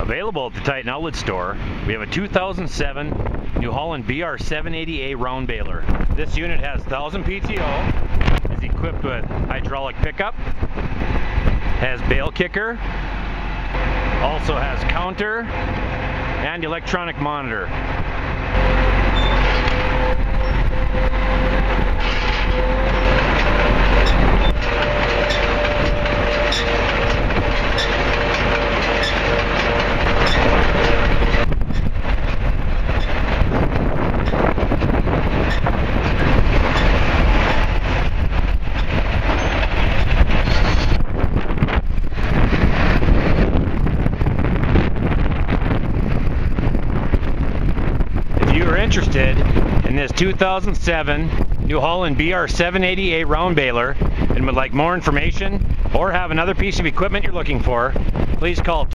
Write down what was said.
Available at the Titan Outlet Store, we have a 2007 New Holland BR780A round baler. This unit has 1000 PTO, is equipped with hydraulic pickup, has bale kicker, also has counter and electronic monitor. If you are interested in this 2007 New Holland BR780A round baler and would like more information or have another piece of equipment you're looking for, please call